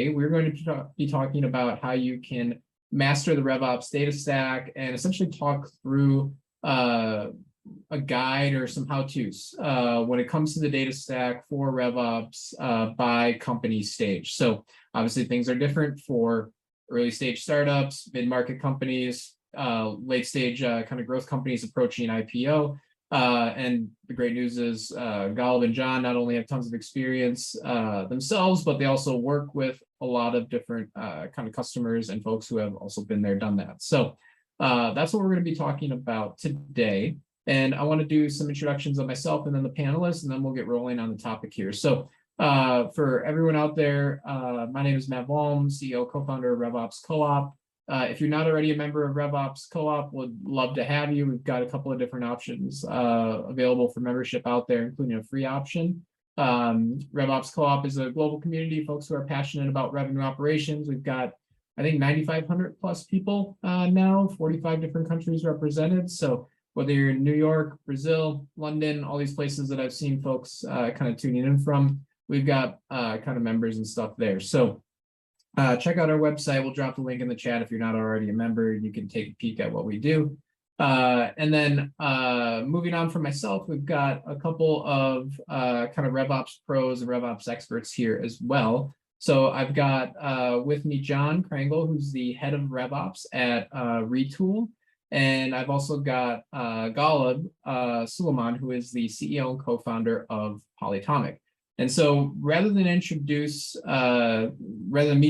today, we're going to be talking about how you can master the RevOps data stack and essentially talk through a guide or some how-tos when it comes to the data stack for RevOps by company stage. So obviously things are different for early stage startups, mid-market companies, late stage kind of growth companies approaching IPO. And the great news is Golub and John not only have tons of experience themselves, but they also work with a lot of different kind of customers and folks who have also been there, done that. So that's what we're going to be talking about today. And I want to do some introductions of myself and then the panelists, and then we'll get rolling on the topic here. So for everyone out there, my name is Matt Baum, CEO, co-founder of RevOps Co-op. If you're not already a member of RevOps Co-op, would love to have you. We've got a couple of different options available for membership out there, including a free option. RevOps Co-op is a global community, folks who are passionate about revenue operations. We've got, I think, 9,500 plus people now, 45 different countries represented. So whether you're in New York, Brazil, London, all these places that I've seen folks kind of tuning in from, we've got kind of members and stuff there. So check out our website. We'll drop the link in the chat if you're not already a member. You can take a peek at what we do. And then moving on from myself, we've got a couple of kind of RevOps pros and RevOps experts here as well. So I've got with me John Krangle, who's the head of RevOps at Retool. And I've also got Golub Suleiman, who is the CEO and co-founder of Polytomic. And so rather than me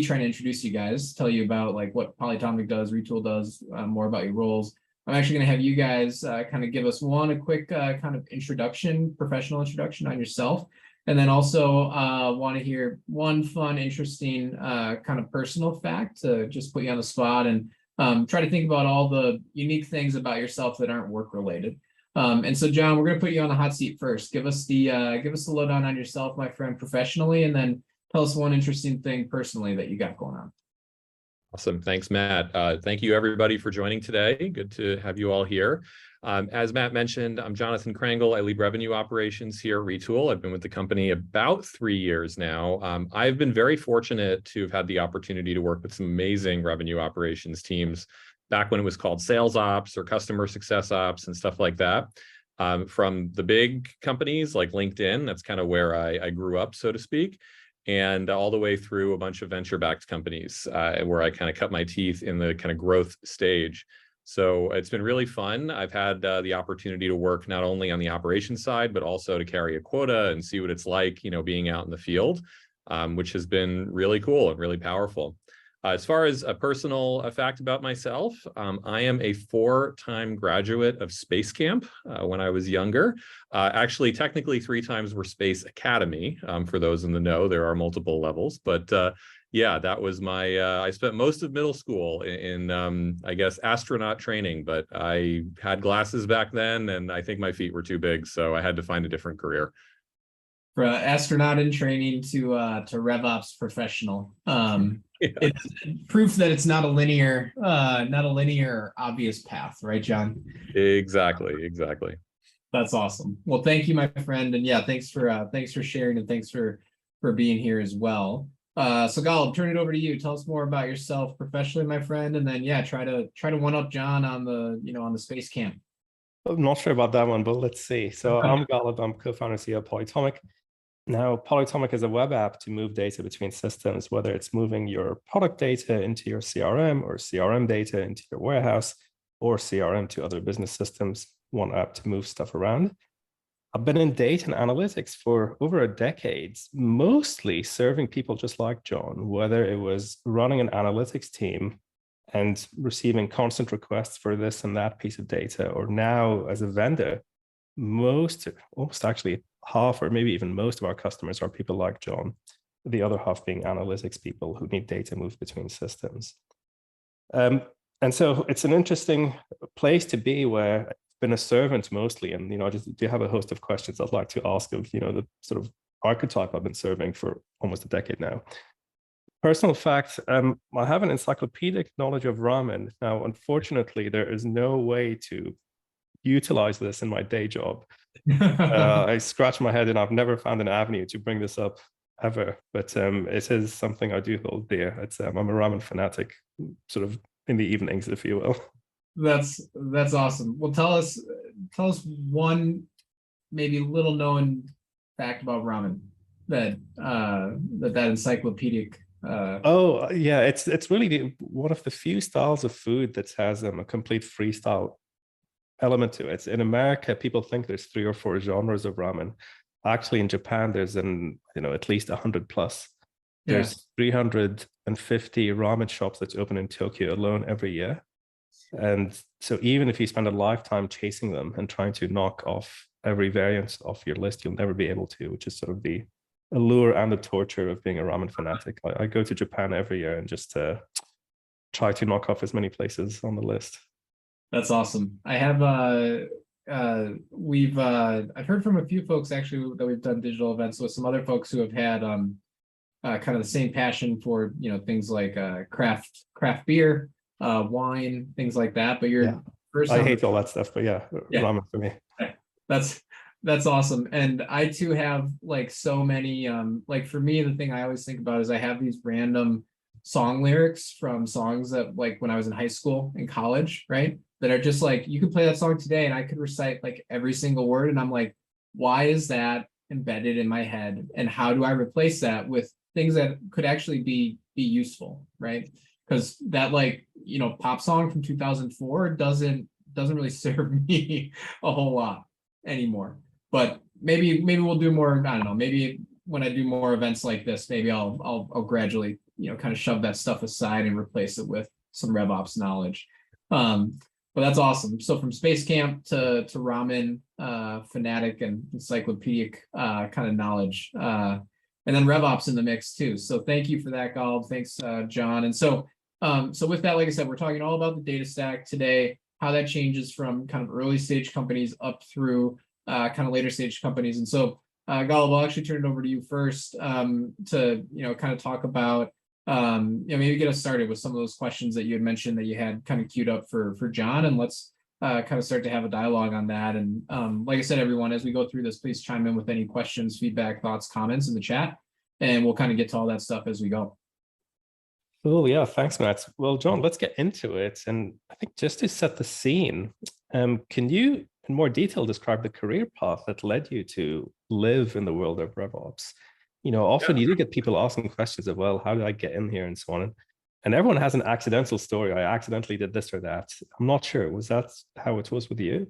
trying to introduce you guys, tell you about like what Polytomic does, Retool does, more about your roles, I'm actually going to have you guys kind of give us a quick kind of introduction, professional introduction on yourself. And then also want to hear one fun, interesting kind of personal fact to just put you on the spot and try to think about all the unique things about yourself that aren't work related. And so, John, we're going to put you on the hot seat first. Give us the lowdown on yourself, my friend, professionally, and then tell us one interesting thing personally that you got going on. Awesome. Thanks, Matt. Thank you, everybody, for joining today. Good to have you all here. As Matt mentioned, I'm Jonathan Krangle. I lead revenue operations here at Retool. I've been with the company about 3 years now. I've been very fortunate to have had the opportunity to work with some amazing revenue operations teams back when it was called sales ops or customer success ops and stuff like that. From the big companies like LinkedIn, that's kind of where I grew up, so to speak, and all the way through a bunch of venture-backed companies where I kind of cut my teeth in the kind of growth stage. So it's been really fun. I've had the opportunity to work not only on the operations side, but also to carry a quota and see what it's like, being out in the field, which has been really cool and really powerful. As far as a personal fact about myself, I am a 4-time graduate of Space Camp when I was younger. Actually, technically 3 times were Space Academy. For those in the know, there are multiple levels, but yeah, that was my, I spent most of middle school in I guess, astronaut training, but I had glasses back then and I think my feet were too big, so I had to find a different career. For astronaut in training to RevOps professional. Yeah. It's proof that it's not a linear obvious path, right, John? Exactly. That's awesome. Well, thank you, my friend, and yeah, thanks for sharing and thanks for being here as well. So Golub, turn it over to you. Tell us more about yourself professionally, my friend, and then yeah, try to one up John on the on the Space Camp. I'm not sure about that one, but let's see. So I'm Golub. I'm co-founder and CEO of Polytomic. Now, Polytomic is a web app to move data between systems, whether it's moving your product data into your CRM or CRM data into your warehouse or CRM to other business systems, one app to move stuff around. I've been in data and analytics for over a decade, mostly serving people just like John, whether it was running an analytics team and receiving constant requests for this and that piece of data, or now as a vendor, almost actually half or maybe even most of our customers are people like John, the other half being analytics people who need data moved between systems. And so it's an interesting place to be where I've been a servant mostly, and I just do have a host of questions I'd like to ask of the sort of archetype I've been serving for almost a decade now. Personal fact, I have an encyclopedic knowledge of ramen. Now, unfortunately, there is no way to utilize this in my day job. I scratch my head and I've never found an avenue to bring this up ever, but it is something I do hold dear. It's I'm a ramen fanatic, sort of in the evenings, if you will. That's awesome. Well, tell us one maybe little known fact about ramen that that encyclopedic Oh yeah, it's really one of the few styles of food that has a complete freestyle element to it. In America, people think there's 3 or 4 genres of ramen. Actually, in Japan, there's at least 100 plus. yeah. There's 350 ramen shops that's open in Tokyo alone every year. And so even if you spend a lifetime chasing them and trying to knock off every variant off your list, you'll never be able to, which is sort of the allure and the torture of being a ramen fanatic. I go to Japan every year and just try to knock off as many places on the list. That's awesome. I have I've heard from a few folks actually that we've done digital events with, some other folks who have had kind of the same passion for things like craft beer, wine, things like that. But you're first I time hate all that stuff, but yeah, ramen for me. That's awesome. And I too have like so many like for me, the thing I always think about is I have these random song lyrics from songs that like when I was in high school and college, right? That are just like, you could play that song today and I could recite like every single word. And I'm like, why is that embedded in my head? And how do I replace that with things that could actually be useful, right? Because that like, pop song from 2004 doesn't really serve me a whole lot anymore. But maybe we'll do more, I don't know, maybe when I do more events like this, maybe I'll gradually, kind of shove that stuff aside and replace it with some RevOps knowledge. But that's awesome. So from Space Camp to ramen fanatic and encyclopedic kind of knowledge, and then RevOps in the mix too. So thank you for that, Galb. Thanks, John. And so with that, like I said, we're talking all about the data stack today, how that changes from kind of early stage companies up through kind of later stage companies. And so Galb, I'll actually turn it over to you first to kind of talk about maybe get us started with some of those questions that you had mentioned that you had kind of queued up for John, and let's kind of start to have a dialogue on that. And like I said, everyone, as we go through this, please chime in with any questions, feedback, thoughts, comments in the chat, and we'll kind of get to all that stuff as we go. Oh yeah, thanks, Matt. Well, John, let's get into it. And I think just to set the scene, can you in more detail describe the career path that led you to live in the world of RevOps? Often you do get people asking questions of, well, how did I get in here and so on. And everyone has an accidental story. I accidentally did this or that. I'm not sure. Was that how it was with you?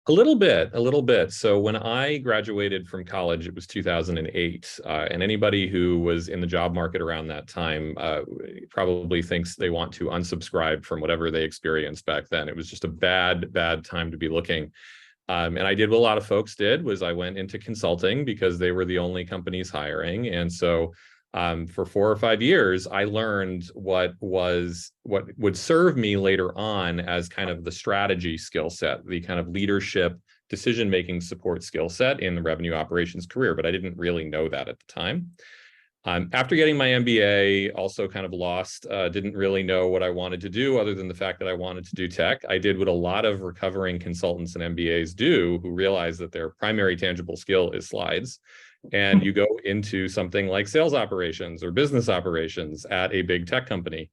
A little bit. So when I graduated from college, it was 2008. And anybody who was in the job market around that time probably thinks they want to unsubscribe from whatever they experienced back then. It was just a bad time to be looking. And I did what a lot of folks did, was I went into consulting because they were the only companies hiring. And so for 4 or 5 years, I learned what would serve me later on as kind of the strategy skill set, the kind of leadership, decision-making support skill set in the revenue operations career, but I didn't really know that at the time. After getting my MBA, also kind of lost, didn't really know what I wanted to do other than the fact that I wanted to do tech. I did what a lot of recovering consultants and MBAs do, who realize that their primary tangible skill is slides. And you go into something like sales operations or business operations at a big tech company.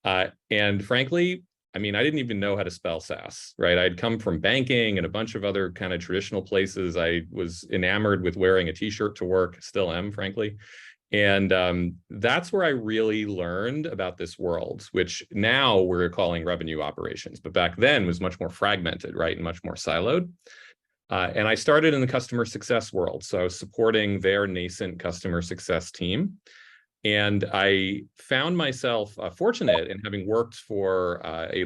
And frankly, I mean, I didn't even know how to spell SaaS, right? I'd come from banking and a bunch of other kind of traditional places. I was enamored with wearing a t-shirt to work, still am, frankly. And that's where I really learned about this world, which now we're calling revenue operations, but back then was much more fragmented, right? And much more siloed. And I started in the customer success world. So I was supporting their nascent customer success team. And I found myself fortunate in having worked for a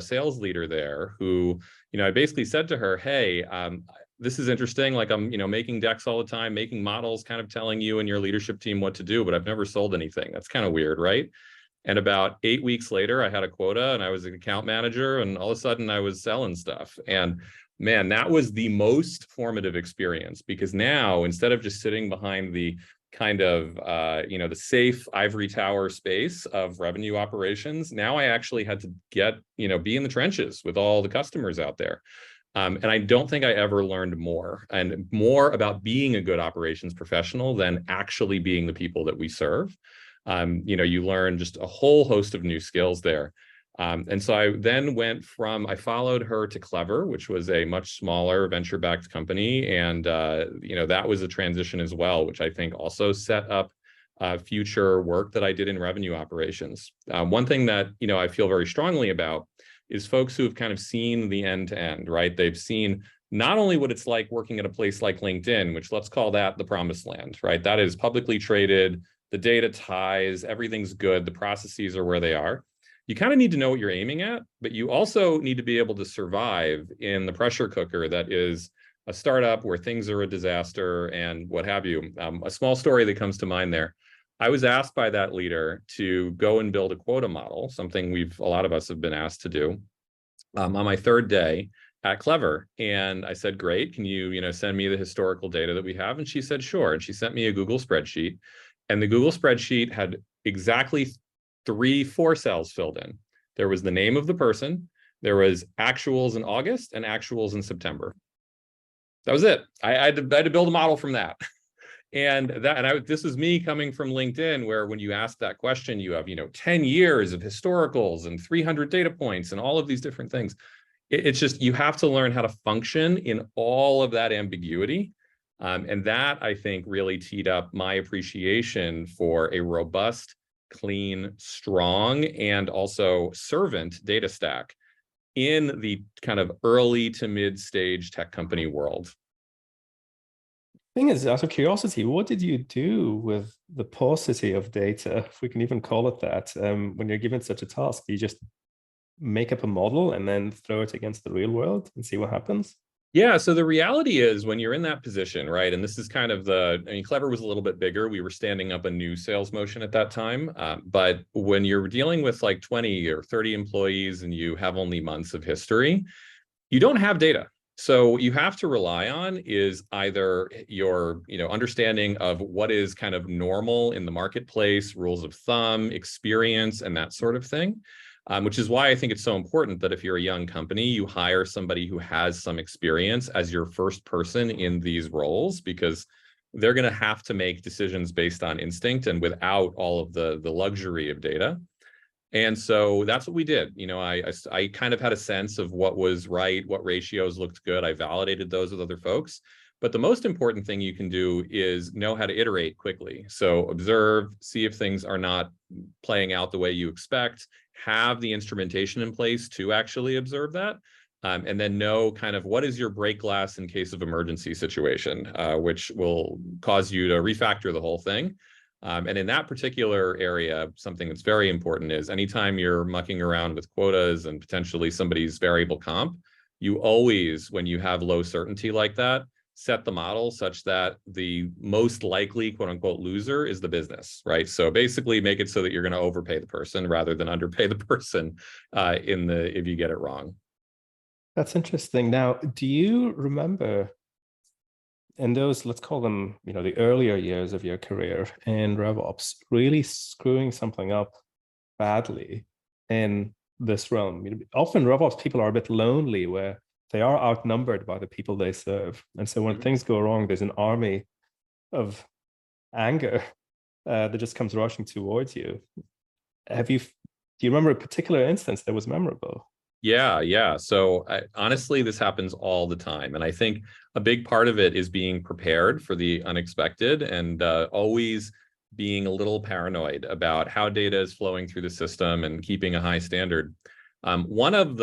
sales leader there who, I basically said to her, hey, this is interesting. Like I'm, making decks all the time, making models, kind of telling you and your leadership team what to do, but I've never sold anything. That's kind of weird, right? And about 8 weeks later, I had a quota and I was an account manager, and all of a sudden I was selling stuff. And man, that was the most formative experience, because now instead of just sitting behind the kind of, the safe ivory tower space of revenue operations, now I actually had to get, be in the trenches with all the customers out there. And I don't think I ever learned more about being a good operations professional than actually being the people that we serve. You learn just a whole host of new skills there. And so I then I followed her to Clever, which was a much smaller venture-backed company. And, that was a transition as well, which I think also set up future work that I did in revenue operations. One thing that, I feel very strongly about is folks who have kind of seen the end to end, right? They've seen not only what it's like working at a place like LinkedIn, which let's call that the promised land, right? That is publicly traded, the data ties, everything's good, the processes are where they are. You kind of need to know what you're aiming at, but you also need to be able to survive in the pressure cooker that is a startup where things are a disaster and what have you. A small story that comes to mind there. I was asked by that leader to go and build a quota model, something a lot of us have been asked to do, on my third day at Clever. And I said, great, can you, send me the historical data that we have? And she said, sure. And she sent me a Google spreadsheet. And the Google spreadsheet had exactly 4 cells filled in. There was the name of the person, there was actuals in August and actuals in September. That was it. I had to build a model from that. This is me coming from LinkedIn, where when you ask that question, you have 10 years of historicals and 300 data points and all of these different things. It's just, you have to learn how to function in all of that ambiguity. And that, I think, really teed up my appreciation for a robust, clean, strong, and also servant data stack in the kind of early to mid-stage tech company world. Thing is, out of curiosity, what did you do with the paucity of data, if we can even call it that, when you're given such a task? Do you just make up a model and then throw it against the real world and see what happens? Yeah, so the reality is when you're in that position, right, and this is kind of Clever was a little bit bigger. We were standing up a new sales motion at that time. But when you're dealing with like 20 or 30 employees and you have only months of history, you don't have data. So what you have to rely on is either your understanding of what is kind of normal in the marketplace, rules of thumb, experience, and that sort of thing. Which is why I think it's so important that if you're a young company, you hire somebody who has some experience as your first person in these roles, because they're going to have to make decisions based on instinct and without all of the luxury of data. And so that's what we did. I kind of had a sense of what was right, what ratios looked good. I validated those with other folks. But the most important thing you can do is know how to iterate quickly. So observe, see if things are not playing out the way you expect, have the instrumentation in place to actually observe that, and then know kind of what is your break glass in case of emergency situation, which will cause you to refactor the whole thing. And in that particular area, something that's very important is anytime you're mucking around with quotas and potentially somebody's variable comp, you always, when you have low certainty like that, set the model such that the most likely quote unquote loser is the business, right? So basically make it so that you're going to overpay the person rather than underpay the person if you get it wrong. That's interesting. Now, do you remember in those, let's call them, the earlier years of your career in RevOps, really screwing something up badly in this realm? Often RevOps people are a bit lonely, where they are outnumbered by the people they serve. And so when things go wrong, there's an army of anger that just comes rushing towards you. Do you remember a particular instance that was memorable? Yeah. So honestly, this happens all the time. And I think a big part of it is being prepared for the unexpected and always being a little paranoid about how data is flowing through the system and keeping a high standard. One of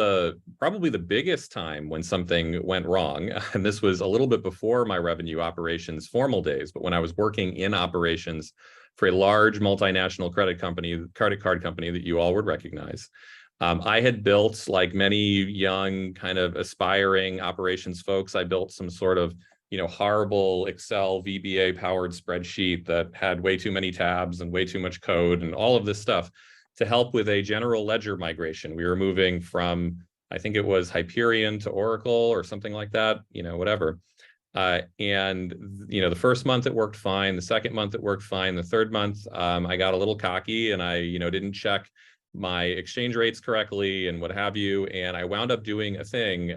probably the biggest time when something went wrong, and this was a little bit before my revenue operations formal days, but when I was working in operations for a large multinational credit card company that you all would recognize. I had built, like many young kind of aspiring operations folks, I built some sort of horrible Excel VBA powered spreadsheet that had way too many tabs and way too much code and all of this stuff to help with a general ledger migration. We were moving from, I think it was Hyperion to Oracle or something like that, whatever. And the first month it worked fine. The second month it worked fine. The third month, I got a little cocky and I, didn't check my exchange rates correctly and what have you. And I wound up doing a thing,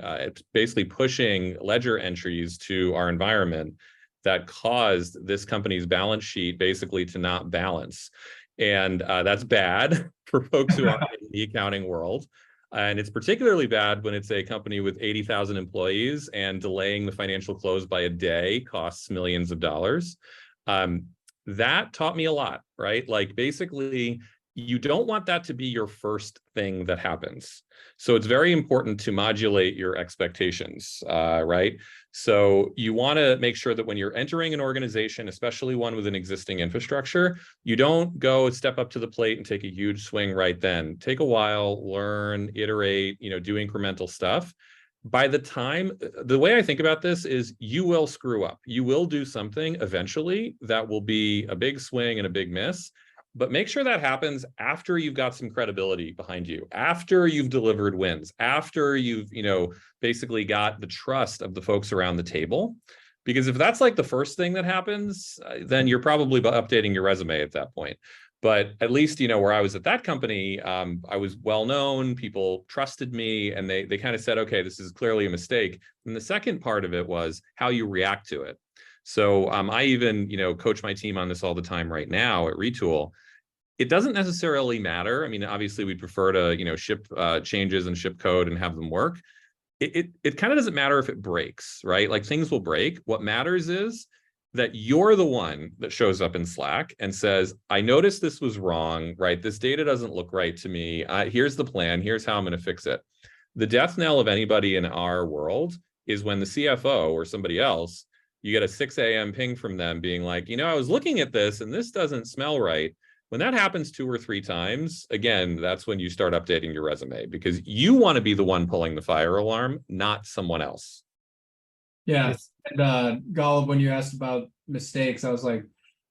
basically pushing ledger entries to our environment that caused this company's balance sheet basically to not balance. And that's bad for folks who are in the accounting world. And it's particularly bad when it's a company with 80,000 employees and delaying the financial close by a day costs millions of dollars. That taught me a lot, right? Like basically, you don't want that to be your first thing that happens. So it's very important to modulate your expectations, right? So you want to make sure that when you're entering an organization, especially one with an existing infrastructure, you don't go step up to the plate and take a huge swing right then. Take a while, learn, iterate, do incremental stuff. By the time, the way I think about this is you will screw up. You will do something eventually that will be a big swing and a big miss. But make sure that happens after you've got some credibility behind you, after you've delivered wins, after you've, basically got the trust of the folks around the table. Because if that's like the first thing that happens, then you're probably updating your resume at that point. But at least, where I was at that company, I was well known, people trusted me, and they kind of said, okay, this is clearly a mistake. And the second part of it was how you react to it. So I even, coach my team on this all the time right now at Retool. It doesn't necessarily matter. I mean, obviously we'd prefer to, ship changes and ship code and have them work. It kind of doesn't matter if it breaks, right? Like things will break. What matters is that you're the one that shows up in Slack and says, I noticed this was wrong, right? This data doesn't look right to me. Here's the plan. Here's how I'm going to fix it. The death knell of anybody in our world is when the CFO or somebody else, you get a 6 a.m. ping from them being like, I was looking at this and this doesn't smell right. When that happens 2 or 3 times, again, that's when you start updating your resume because you want to be the one pulling the fire alarm, not someone else. Yeah. And Golub, when you asked about mistakes, I was like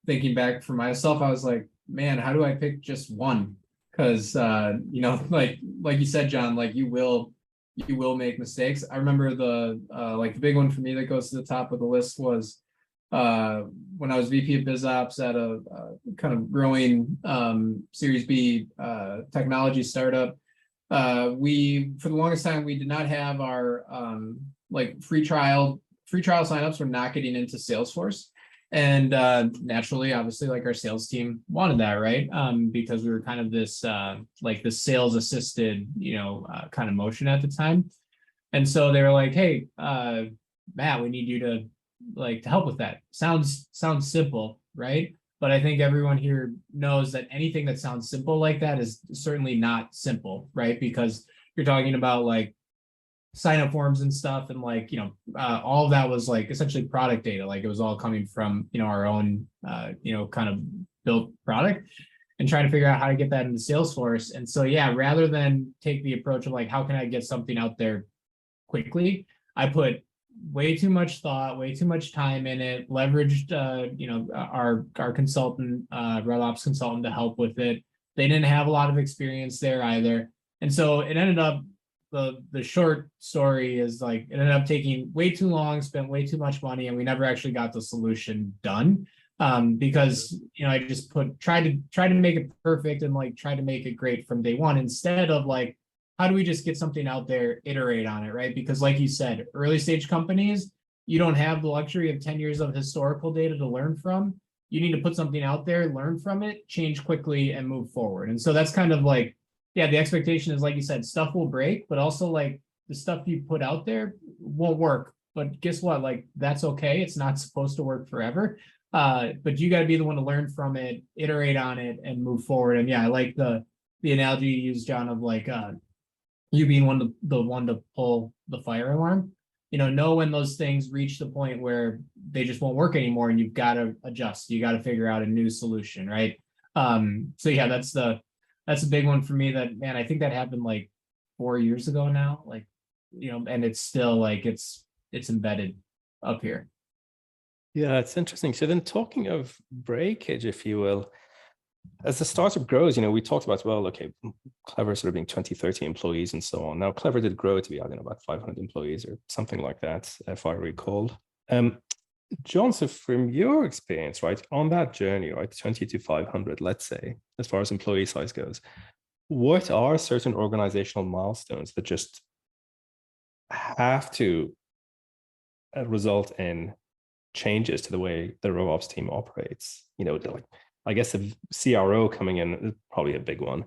thinking back for myself, I was like, man, how do I pick just one? Because like you said, John, like you will make mistakes. I remember the big one for me that goes to the top of the list was when I was VP of BizOps at a kind of growing Series B technology startup. We, for the longest time, we did not have our free trial signups were not getting into Salesforce. And naturally, obviously, like our sales team wanted that, right? Because we were kind of this this sales assisted, kind of motion at the time. And so they were like, hey, Matt, we need you to help with that. Sounds simple, right? But I think everyone here knows that anything that sounds simple like that is certainly not simple, right? Because you're talking about sign up forms and stuff, and all of that was essentially product data. It was all coming from our own kind of built product, and trying to figure out how to get that into Salesforce. And so yeah, rather than take the approach of how can I get something out there quickly, I put way too much thought, way too much time in it, leveraged our consultant, RevOps consultant, to help with it. They didn't have a lot of experience there either. And so it ended up, the short story is it ended up taking way too long, spent way too much money, and we never actually got the solution done. Because I just tried to make it perfect and tried to make it great from day one, instead of how do we just get something out there, iterate on it, right? Because like you said, early stage companies, you don't have the luxury of 10 years of historical data to learn from. You need to put something out there, learn from it, change quickly, and move forward. And so that's kind of the expectation is, like you said, stuff will break, but also the stuff you put out there won't work. But guess what? That's okay. It's not supposed to work forever. But you got to be the one to learn from it, iterate on it, and move forward. And yeah, I like the analogy you used, John, of you being the one to pull the fire alarm. Know when those things reach the point where they just won't work anymore, and you've got to adjust. You got to figure out a new solution, right? So yeah, that's a big one for me. That, man, I think that happened 4 years ago now. And it's still it's embedded up here. Yeah, it's interesting. So then, talking of breakage, if you will, as the startup grows, we talked about, well, okay, Clever sort of being 20, 30 employees and so on. Now, Clever did grow to be, about 500 employees or something like that, if I recall. John, so from your experience, right, on that journey, right, 20 to 500, let's say, as far as employee size goes, what are certain organizational milestones that just have to result in changes to the way the RevOps team operates? Like, I guess the CRO coming in is probably a big one.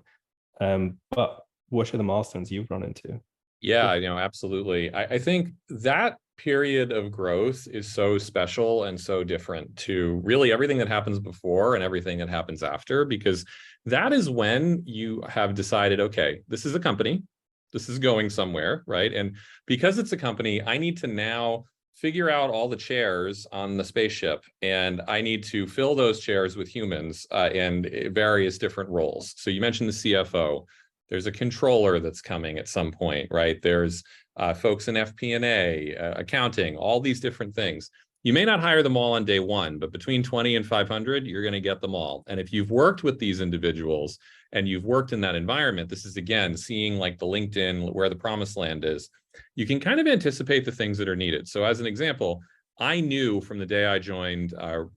But what are the milestones you've run into? Yeah, absolutely. I think that period of growth is so special and so different to really everything that happens before and everything that happens after, because that is when you have decided, okay, this is a company, this is going somewhere, right? And because it's a company, I need to now figure out all the chairs on the spaceship, and I need to fill those chairs with humans in various different roles. So you mentioned the CFO. There's a controller that's coming at some point, right? There's folks in FP&A, accounting, all these different things. You may not hire them all on day one, but between 20 and 500, you're going to get them all. And if you've worked with these individuals and you've worked in that environment, this is, again, seeing like the LinkedIn, where the promised land is. You can kind of anticipate the things that are needed. So as an example, I knew from the day I joined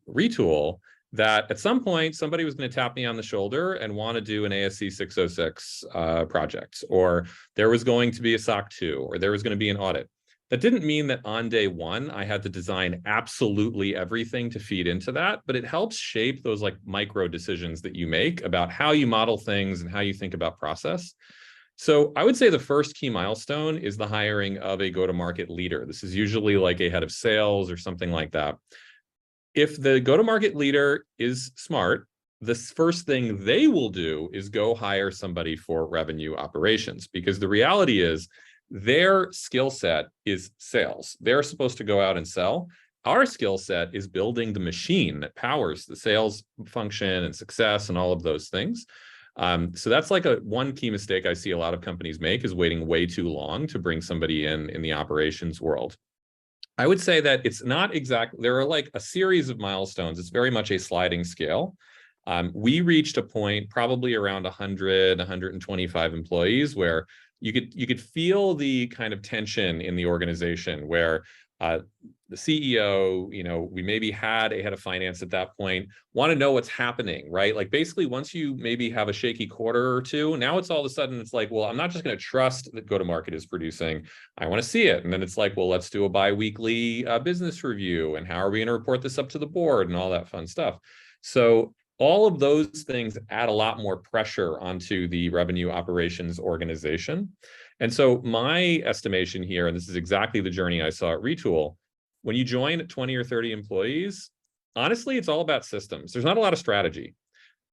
Retool that at some point somebody was going to tap me on the shoulder and want to do an ASC 606 project, or there was going to be a SOC 2, or there was going to be an audit. That didn't mean that on day one I had to design absolutely everything to feed into that, but it helps shape those like micro decisions that you make about how you model things and how you think about process. So I would say the first key milestone is the hiring of a go-to-market leader. This is usually like a head of sales or something like that. If the go-to-market leader is smart, the first thing they will do is go hire somebody for revenue operations, because the reality is their skill set is sales. They're supposed to go out and sell. Our skill set is building the machine that powers the sales function and success and all of those things. So that's like one key mistake I see a lot of companies make, is waiting way too long to bring somebody in the operations world. I would say that it's not exactly, there are like a series of milestones. It's very much a sliding scale. We reached a point probably around 100, 125 employees where you could feel the kind of tension in the organization, where the CEO, we maybe had a head of finance at that point, want to know what's happening, right? Like basically once you maybe have a shaky quarter or two, now it's all of a sudden, it's like, well, I'm not just going to trust that go-to-market is producing. I want to see it. And then it's like, well, let's do a bi-weekly business review. And how are we going to report this up to the board and all that fun stuff? So all of those things add a lot more pressure onto the revenue operations organization. And so my estimation here, and this is exactly the journey I saw at Retool, when you join at 20 or 30 employees, honestly, it's all about systems. There's not a lot of strategy.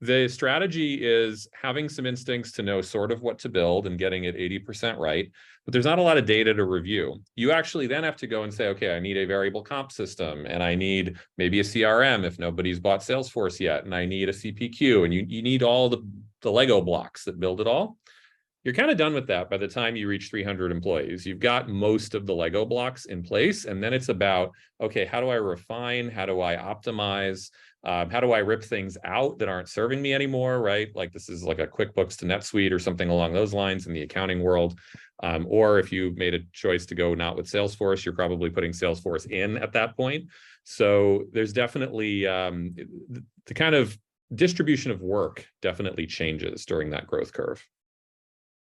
The strategy is having some instincts to know sort of what to build and getting it 80% right, but there's not a lot of data to review. You actually then have to go and say, okay, I need a variable comp system, and I need maybe a CRM if nobody's bought Salesforce yet, and I need a CPQ, and you need all the Lego blocks that build it all. You're kind of done with that by the time you reach 300 employees. You've got most of the Lego blocks in place, and then it's about, okay, how do I refine? How do I optimize? How do I rip things out that aren't serving me anymore, right? Like this is like a QuickBooks to NetSuite or something along those lines in the accounting world. Or if you made a choice to go not with Salesforce, you're probably putting Salesforce in at that point. So there's definitely the kind of distribution of work definitely changes during that growth curve.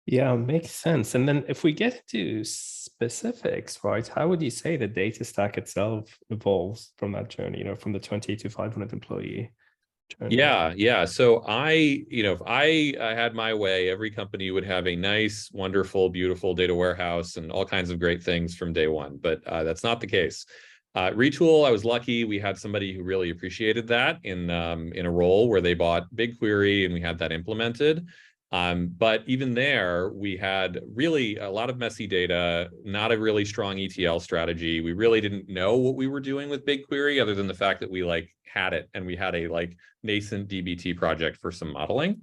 Yeah, makes sense. And then if we get to specifics, right, how would you say the data stack itself evolves from that journey, from the 20 to 500 employee journey? Yeah. So if I had my way, every company would have a nice, wonderful, beautiful data warehouse and all kinds of great things from day one, but that's not the case. Retool, I was lucky. We had somebody who really appreciated that in a role where they bought BigQuery, and we had that implemented. But even there, we had really a lot of messy data, not a really strong ETL strategy. We really didn't know what we were doing with BigQuery, other than the fact that we had it, and we had a nascent DBT project for some modeling.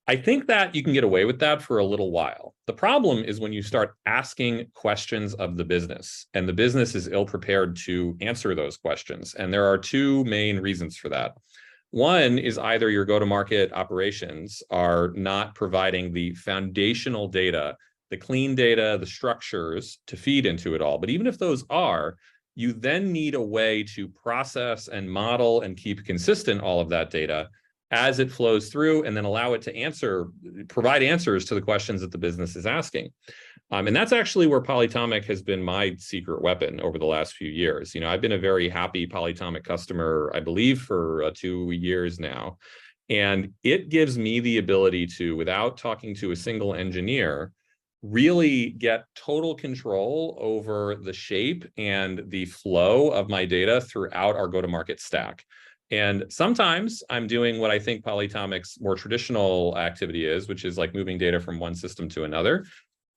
I think that you can get away with that for a little while. The problem is when you start asking questions of the business, and the business is ill-prepared to answer those questions. And there are two main reasons for that. One is either your go-to-market operations are not providing the foundational data, the clean data, the structures to feed into it all. But even if those are, you then need a way to process and model and keep consistent all of that data as it flows through, and then allow it to provide answers to the questions that the business is asking. And that's actually where Polytomic has been my secret weapon over the last few years. I've been a very happy Polytomic customer, I believe, for 2 years now. And it gives me the ability to, without talking to a single engineer, really get total control over the shape and the flow of my data throughout our go-to-market stack. And sometimes I'm doing what I think Polytomic's more traditional activity is, which is like moving data from one system to another.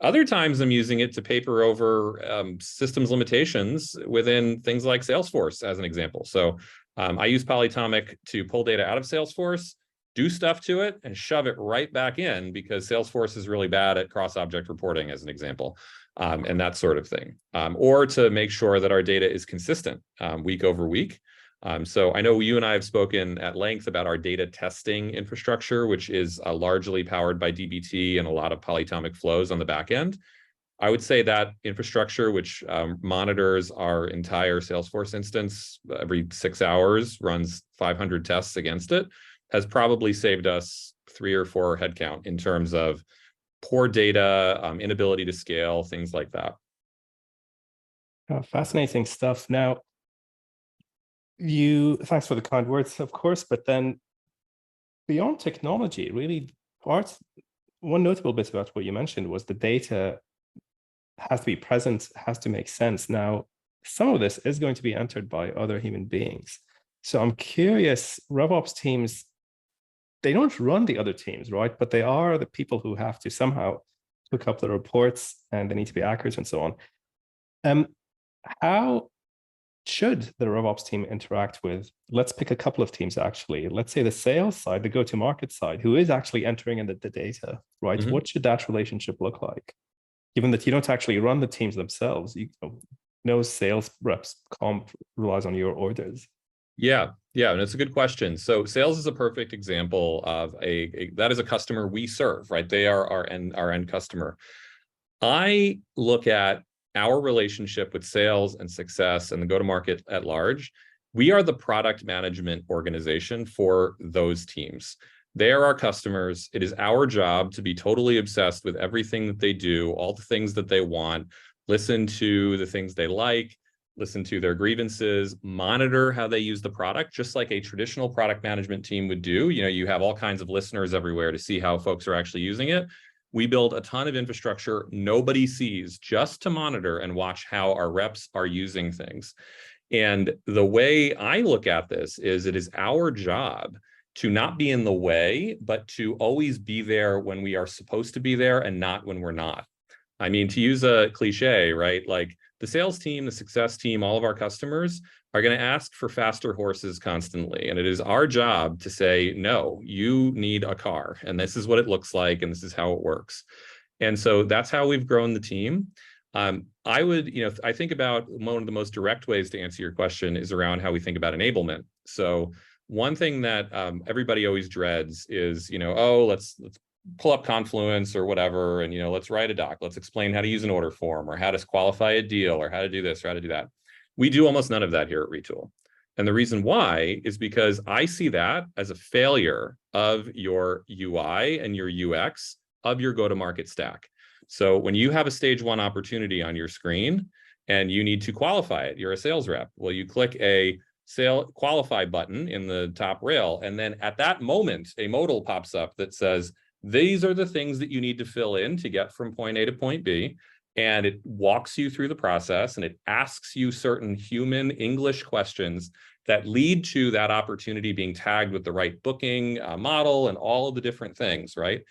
Other times I'm using it to paper over systems limitations within things like Salesforce, as an example. So I use Polytomic to pull data out of Salesforce, do stuff to it, and shove it right back in, because Salesforce is really bad at cross-object reporting, as an example, and that sort of thing. Or to make sure that our data is consistent week over week. So I know you and I have spoken at length about our data testing infrastructure, which is largely powered by dbt and a lot of Polytomic flows on the back end. I would say that infrastructure, which monitors our entire Salesforce instance every 6 hours, runs 500 tests against it, has probably saved us 3 or 4 headcount in terms of poor data, inability to scale, things like that. Fascinating stuff. Now, thanks for the kind words, of course, but then beyond technology, really, one notable bit about what you mentioned was the data has to be present, has to make sense. Now, some of this is going to be entered by other human beings. So I'm curious, RevOps teams, they don't run the other teams, right? But they are the people who have to somehow hook up the reports, and they need to be accurate and so on. How should the RevOps team interact with, let's pick a couple of teams actually, let's say the sales side, the go-to-market side, who is actually entering in the data, right? Mm-hmm. What should that relationship look like? Given that you don't actually run the teams themselves, no sales reps comp relies on your orders. Yeah, and it's a good question. So sales is a perfect example of that is a customer we serve, right? They are our end customer. I look at our relationship with sales and success and the go-to-market at large. We are the product management organization for those teams. They are our customers. It is our job to be totally obsessed with everything that they do, all the things that they want, listen to the things they like, listen to their grievances, monitor how they use the product, just like a traditional product management team would do. You have all kinds of listeners everywhere to see how folks are actually using it. We build a ton of infrastructure nobody sees, just to monitor and watch how our reps are using things. And the way I look at this is, it is our job to not be in the way, but to always be there when we are supposed to be there and not when we're not. I mean, to use a cliche, right? Like the sales team, the success team, all of our customers are going to ask for faster horses constantly. And it is our job to say, no, you need a car. And this is what it looks like. And this is how it works. And so that's how we've grown the team. I think about one of the most direct ways to answer your question is around how we think about enablement. So one thing that everybody always dreads is, let's pull up Confluence or whatever, and let's write a doc. Let's explain how to use an order form, or how to qualify a deal, or how to do this, or how to do that. We do almost none of that here at Retool. And the reason why is because I see that as a failure of your UI and your UX of your go-to-market stack. So when you have a stage 1 opportunity on your screen and you need to qualify it, you're a sales rep. Well, you click a sale qualify button in the top rail. And then at that moment, a modal pops up that says, these are the things that you need to fill in to get from point A to point B. And it walks you through the process, and it asks you certain human English questions that lead to that opportunity being tagged with the right booking model and all of the different things, right?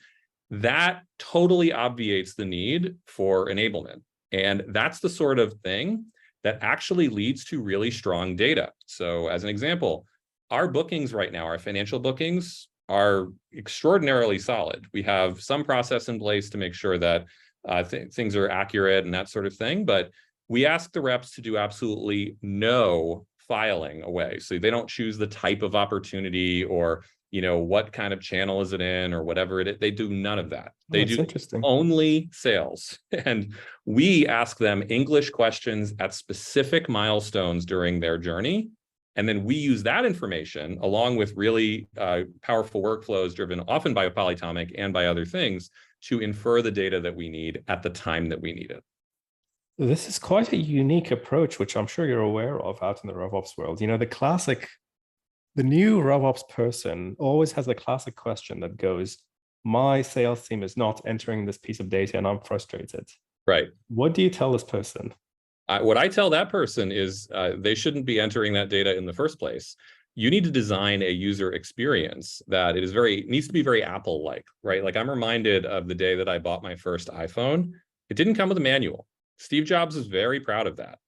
That totally obviates the need for enablement. And that's the sort of thing that actually leads to really strong data. So as an example, our bookings right now, our financial bookings, are extraordinarily solid. We have some process in place to make sure that things are accurate and that sort of thing, but we ask the reps to do absolutely no filing away. So they don't choose the type of opportunity or what kind of channel is it in or whatever it is. They do none of that. They do only sales. And we ask them English questions at specific milestones during their journey. And then we use that information along with really powerful workflows driven often by Polytomic and by other things to infer the data that we need at the time that we need it. This is quite a unique approach, which I'm sure you're aware of out in the RevOps world. The new RevOps person always has the classic question that goes, my sales team is not entering this piece of data and I'm frustrated. Right. What do you tell this person? What I tell that person is they shouldn't be entering that data in the first place. You need to design a user experience that needs to be very Apple-like, right? Like I'm reminded of the day that I bought my first iPhone. It didn't come with a manual. Steve Jobs is very proud of that.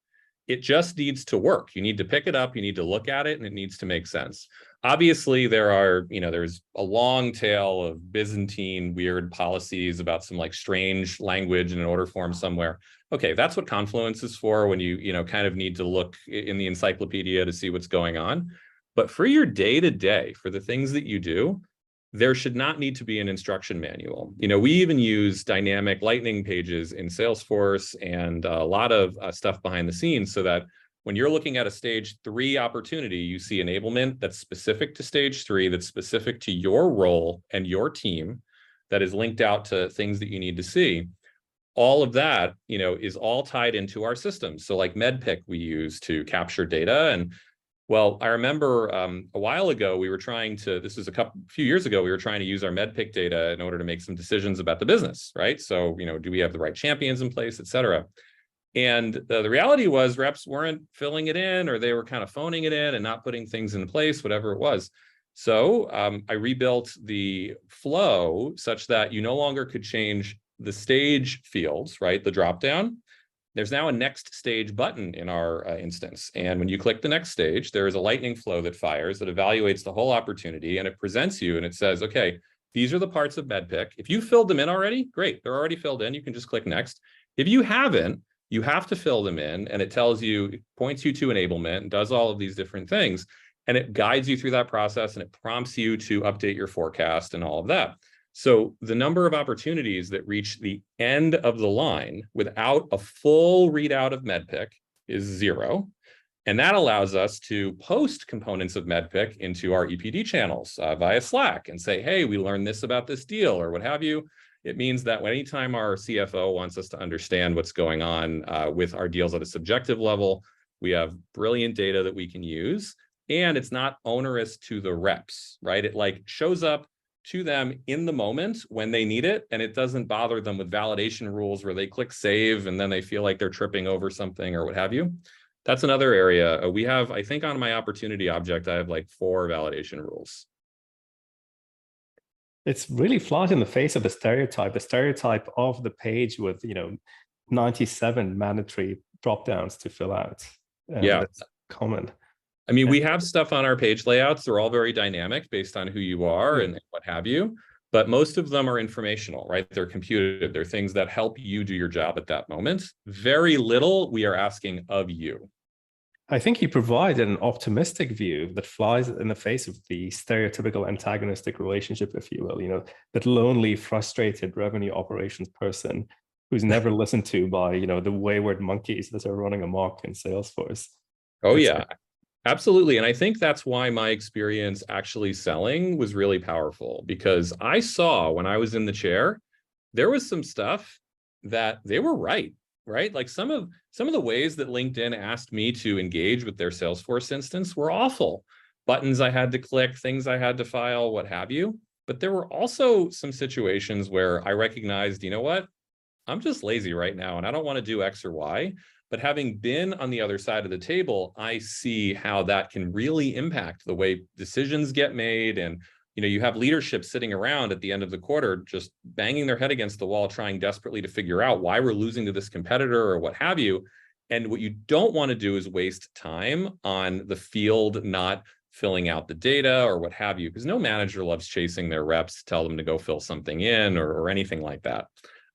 It just needs to work. You need to pick it up, you need to look at it, and it needs to make sense. Obviously, there's a long tail of Byzantine weird policies about some like strange language in an order form somewhere. Okay, that's what Confluence is for when you kind of need to look in the encyclopedia to see what's going on. But for your day-to-day, for the things that you do, there should not need to be an instruction manual. We even use dynamic lightning pages in Salesforce and a lot of stuff behind the scenes so that when you're looking at a stage 3 opportunity, you see enablement that's specific to stage 3, that's specific to your role and your team, that is linked out to things that you need to see. All of that, is all tied into our systems. So like MEDPIC we use to capture data. And well, I remember a while ago, this was a few years ago, we were trying to use our MEDPIC data in order to make some decisions about the business, right? So, do we have the right champions in place, et cetera? And the reality was reps weren't filling it in, or they were kind of phoning it in and not putting things in place, whatever it was. So I rebuilt the flow such that you no longer could change the stage fields, right? The dropdown. There's now a next stage button in our instance. And when you click the next stage, there is a lightning flow that fires that evaluates the whole opportunity, and it presents you and it says, okay, these are the parts of MEDPIC. If you filled them in already, great, they're already filled in. You can just click next. If you haven't, you have to fill them in, and it points you to enablement and does all of these different things. And it guides you through that process, and it prompts you to update your forecast and all of that. So the number of opportunities that reach the end of the line without a full readout of MEDPIC is 0. And that allows us to post components of MEDPIC into our EPD channels via Slack and say, hey, we learned this about this deal or what have you. It means that anytime our CFO wants us to understand what's going on with our deals at a subjective level, we have brilliant data that we can use. And it's not onerous to the reps, right? It shows up to them in the moment when they need it, and it doesn't bother them with validation rules where they click save and then they feel like they're tripping over something or what have you. That's another area. We have, I think on my opportunity object, I have 4 validation rules. It's really flat in the face of the stereotype of the page with 97 mandatory drop downs to fill out. Yeah, that's common. I mean, we have stuff on our page layouts. They're all very dynamic based on who you are and what have you. But most of them are informational, right? They're computed. They're things that help you do your job at that moment. Very little we are asking of you. I think you provide an optimistic view that flies in the face of the stereotypical antagonistic relationship, if you will, that lonely, frustrated revenue operations person who's never listened to by, the wayward monkeys that are running amok in Salesforce. Oh, yeah. Absolutely. And I think that's why my experience actually selling was really powerful, because I saw when I was in the chair, there was some stuff that they were right? Like some of the ways that LinkedIn asked me to engage with their Salesforce instance were awful. Buttons I had to click, things I had to file, what have you. But there were also some situations where I recognized, you know what? I'm just lazy right now and I don't want to do X or Y. But having been on the other side of the table, I see how that can really impact the way decisions get made. And, you have leadership sitting around at the end of the quarter, just banging their head against the wall, trying desperately to figure out why we're losing to this competitor or what have you. And what you don't want to do is waste time on the field not filling out the data or what have you, because no manager loves chasing their reps, tell them to go fill something in or anything like that.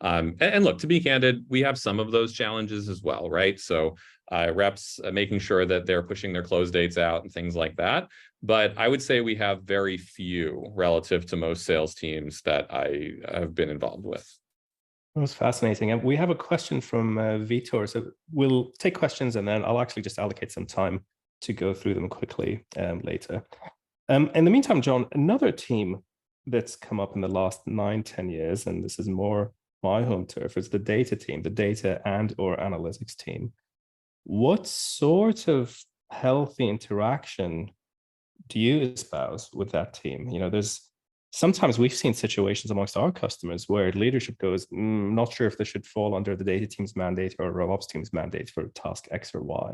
And look, to be candid, we have some of those challenges as well, right? So reps making sure that they're pushing their close dates out and things like that. But I would say we have very few relative to most sales teams that I have been involved with. That was fascinating. And we have a question from Vitor. So we'll take questions and then I'll actually just allocate some time to go through them quickly later. In the meantime, John, another team that's come up in the last 9-10 years, and this is more my home turf, is the data team, the data and or analytics team. What sort of healthy interaction do you espouse with that team? You know, there's sometimes we've seen situations amongst our customers where leadership goes, not sure if this should fall under the data team's mandate or RevOps team's mandate for task X or Y.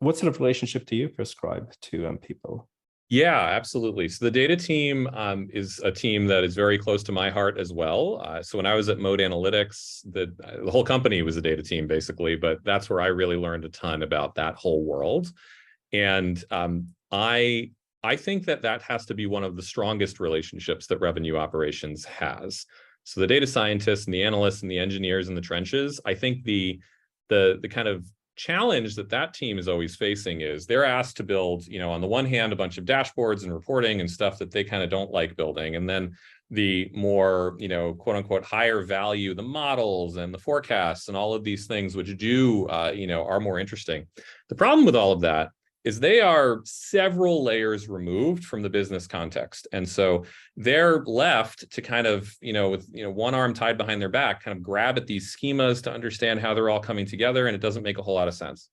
What sort of relationship do you prescribe to people? Yeah, absolutely. So the data team is a team that is very close to my heart as well. So when I was at Mode Analytics, the whole company was a data team basically, but that's where I really learned a ton about that whole world. And I think that has to be one of the strongest relationships that revenue operations has. So the data scientists and the analysts and the engineers in the trenches, I think the kind of challenge that team is always facing is they're asked to build, on the one hand, a bunch of dashboards and reporting and stuff that they kind of don't like building. And then the more, quote unquote, higher value, the models and the forecasts and all of these things, which are more interesting. The problem with all of that is they are several layers removed from the business context. And so they're left to kind of, with one arm tied behind their back, kind of grab at these schemas to understand how they're all coming together, and it doesn't make a whole lot of sense.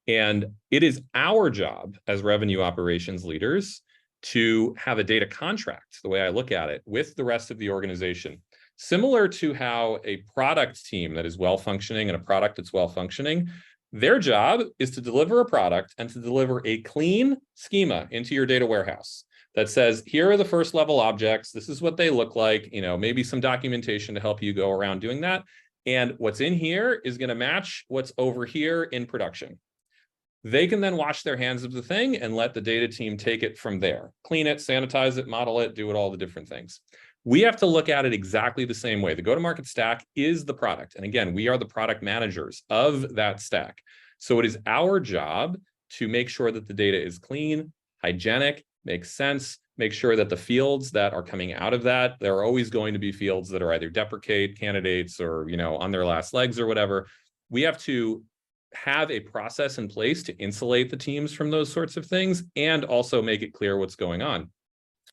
And it is our job as revenue operations leaders to have a data contract, the way I look at it, with the rest of the organization. Similar to how a product team that is well-functioning and a product that's well-functioning, their job is to deliver a product and to deliver a clean schema into your data warehouse that says, here are the first level objects. This is what they look like, maybe some documentation to help you go around doing that. And what's in here is going to match what's over here in production. They can then wash their hands of the thing and let the data team take it from there. Clean it, sanitize it, model it, do it all the different things. We have to look at it exactly the same way. The go-to-market stack is the product. And again, we are the product managers of that stack. So it is our job to make sure that the data is clean, hygienic, makes sense, make sure that the fields that are coming out of that, there are always going to be fields that are either deprecate candidates or, on their last legs or whatever. We have to have a process in place to insulate the teams from those sorts of things and also make it clear what's going on.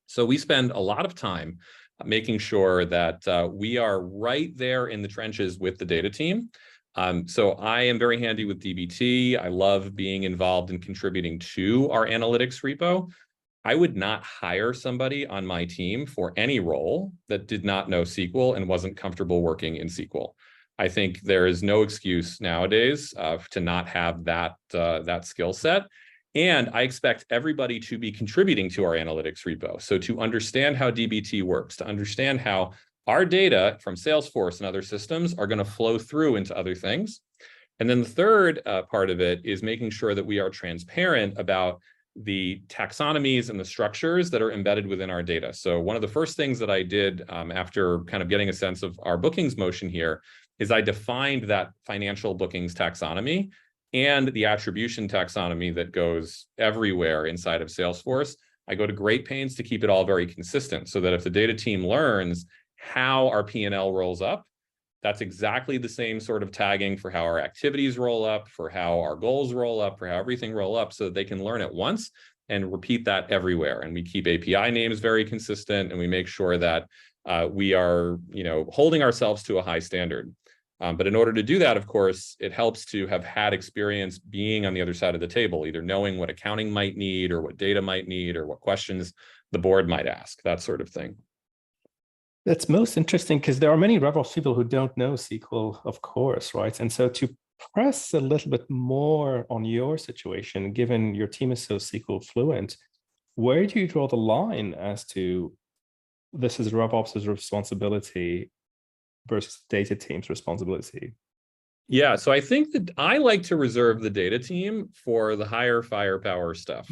So we spend a lot of time making sure that we are right there in the trenches with the data team. So I am very handy with dbt. I love being involved in contributing to our analytics repo. I would not hire somebody on my team for any role that did not know SQL and wasn't comfortable working in SQL. I think there is no excuse nowadays to not have that skill set. And I expect everybody to be contributing to our analytics repo. So to understand how dbt works, to understand how our data from Salesforce and other systems are going to flow through into other things. And then the third part of it is making sure that we are transparent about the taxonomies and the structures that are embedded within our data. So one of the first things that I did after kind of getting a sense of our bookings motion here is I defined that financial bookings taxonomy and the attribution taxonomy that goes everywhere inside of Salesforce. I go to great pains to keep it all very consistent so that if the data team learns how our P&L rolls up, that's exactly the same sort of tagging for how our activities roll up, for how our goals roll up, for how everything roll up, so that they can learn it once and repeat that everywhere. And we keep API names very consistent, and we make sure that we are, holding ourselves to a high standard. But in order to do that, of course, it helps to have had experience being on the other side of the table, either knowing what accounting might need or what data might need or what questions the board might ask, that sort of thing. That's most interesting because there are many RevOps people who don't know SQL, of course, right? And so to press a little bit more on your situation, given your team is so SQL fluent, where do you draw the line as to this is RevOps' responsibility versus data team's responsibility? Yeah, so I think that I like to reserve the data team for the higher firepower stuff.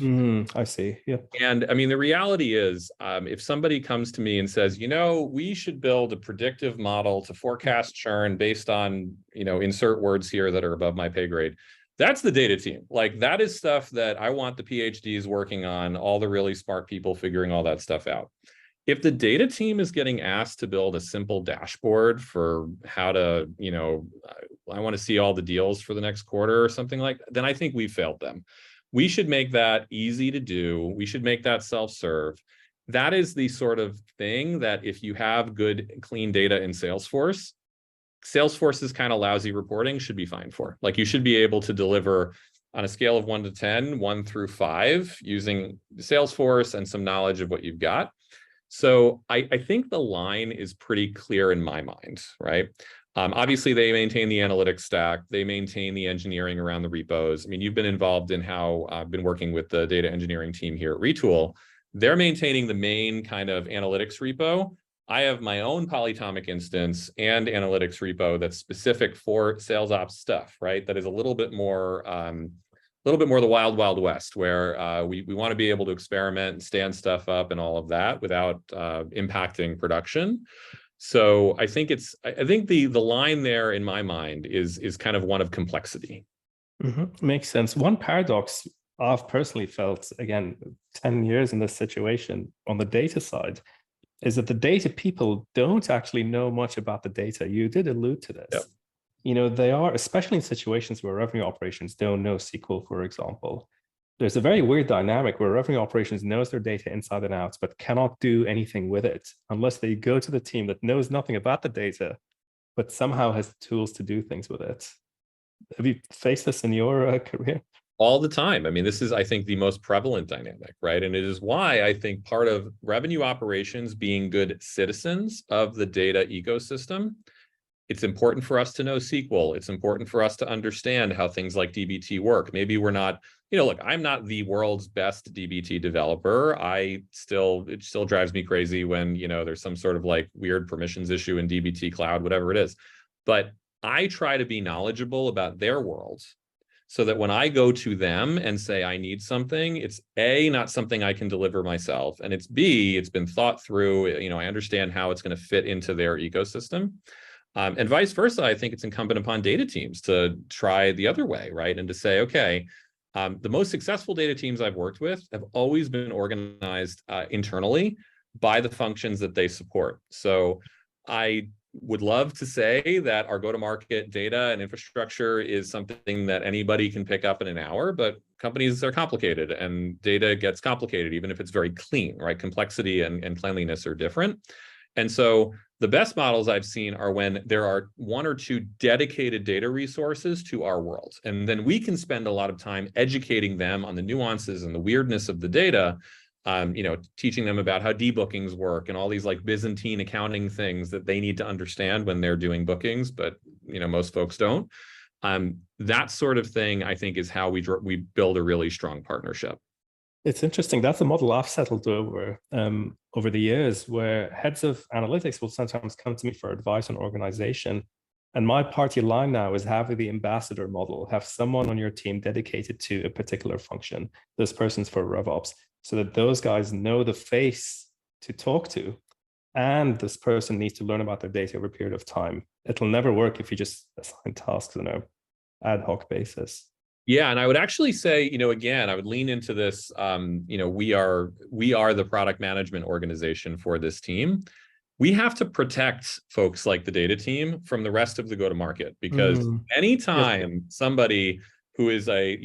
I see. Yeah. And I mean, the reality is, if somebody comes to me and says, we should build a predictive model to forecast churn based on, insert words here that are above my pay grade, that's the data team. Like, that is stuff that I want the PhDs working on, all the really smart people figuring all that stuff out. if the data team is getting asked to build a simple dashboard for how to, I want to see all the deals for the next quarter or something like that, then I think we failed them. We should make that easy to do. We should make that self-serve. That is the sort of thing that if you have good, clean data in Salesforce, Salesforce's kind of lousy reporting should be fine for. Like, you should be able to deliver on a scale of 1 to 10, 1 through 5, using Salesforce and some knowledge of what you've got. So I think the line is pretty clear in my mind, right? Obviously, they maintain the analytics stack. They maintain the engineering around the repos. I mean, you've been involved in how I've been working with the data engineering team here at Retool. They're maintaining the main kind of analytics repo. I have my own Polytomic instance and analytics repo that's specific for sales ops stuff, right? That is a little bit more the wild, wild west, where we want to be able to experiment and stand stuff up and all of that without impacting production. So I think the line there in my mind is kind of one of complexity. Makes sense. One paradox I've personally felt, again, 10 years in this situation on the data side, is that the data people don't actually know much about the data. You did allude to this. Yep. They are, especially in situations where revenue operations don't know SQL, for example. There's a very weird dynamic where revenue operations knows their data inside and out, but cannot do anything with it unless they go to the team that knows nothing about the data, but somehow has the tools to do things with it. Have you faced this in your career? All the time. I mean, this is, I think, the most prevalent dynamic, right? And it is why I think part of revenue operations being good citizens of the data ecosystem, it's important for us to know SQL. It's important for us to understand how things like dbt work. Maybe we're not, look, I'm not the world's best dbt developer. It still drives me crazy when, there's some sort of like weird permissions issue in dbt cloud, whatever it is. But I try to be knowledgeable about their world, so that when I go to them and say I need something, it's A, not something I can deliver myself, and it's B, it's been thought through, I understand how it's going to fit into their ecosystem. And vice versa, I think it's incumbent upon data teams to try the other way, right? And to say, okay, the most successful data teams I've worked with have always been organized internally by the functions that they support. So I would love to say that our go-to-market data and infrastructure is something that anybody can pick up in an hour, but companies are complicated and data gets complicated, even if it's very clean, right? Complexity and cleanliness are different. And so the best models I've seen are when there are 1 or 2 dedicated data resources to our world. And then we can spend a lot of time educating them on the nuances and the weirdness of the data, teaching them about how debookings work and all these like Byzantine accounting things that they need to understand when they're doing bookings, but most folks don't. That sort of thing, I think, is how we build a really strong partnership. It's interesting. That's a model I've settled over the years, where heads of analytics will sometimes come to me for advice on organization. And my party line now is having the ambassador model, have someone on your team dedicated to a particular function. This person's for RevOps, so that those guys know the face to talk to. And this person needs to learn about their data over a period of time. It'll never work if you just assign tasks on an ad hoc basis. Yeah, and I would actually say, again, I would lean into this. We are the product management organization for this team. We have to protect folks like the data team from the rest of the go-to-market, because anytime somebody who is a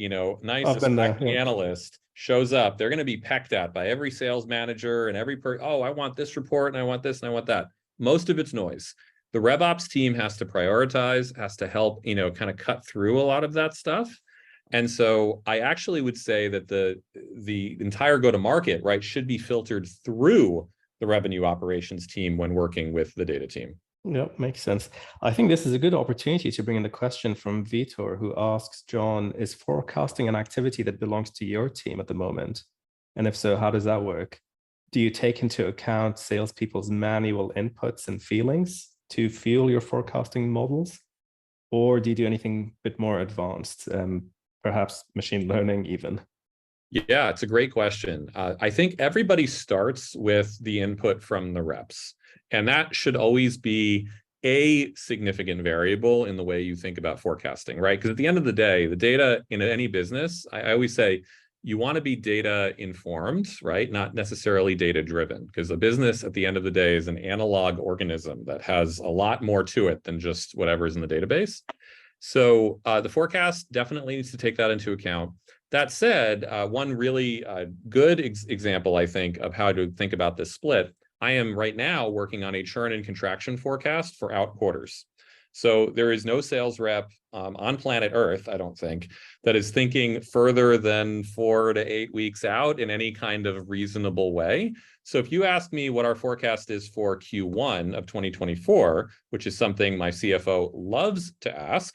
nice analyst shows up, they're going to be pecked at by every sales manager and every I want this report and I want this and I want that. Most of it's noise. The RevOps team has to prioritize, has to help, kind of cut through a lot of that stuff. And so I actually would say that the entire go-to-market, right, should be filtered through the revenue operations team when working with the data team. Yep, makes sense. I think this is a good opportunity to bring in the question from Vitor, who asks, John, is forecasting an activity that belongs to your team at the moment? And if so, how does that work? Do you take into account salespeople's manual inputs and feelings to fuel your forecasting models? Or do you do anything a bit more advanced, perhaps machine learning even? Yeah, it's a great question. I think everybody starts with the input from the reps, and that should always be a significant variable in the way you think about forecasting, right? Because at the end of the day, the data in any business, I always say, you want to be data informed, right? Not necessarily data driven, because a business at the end of the day is an analog organism that has a lot more to it than just whatever's in the database. So the forecast definitely needs to take that into account. That said, one really good example, I think, of how to think about this split, I am right now working on a churn and contraction forecast for out quarters. So there is no sales rep on planet Earth, I don't think, that is thinking further than 4 to 8 weeks out in any kind of reasonable way. So if you ask me what our forecast is for Q1 of 2024, which is something my CFO loves to ask,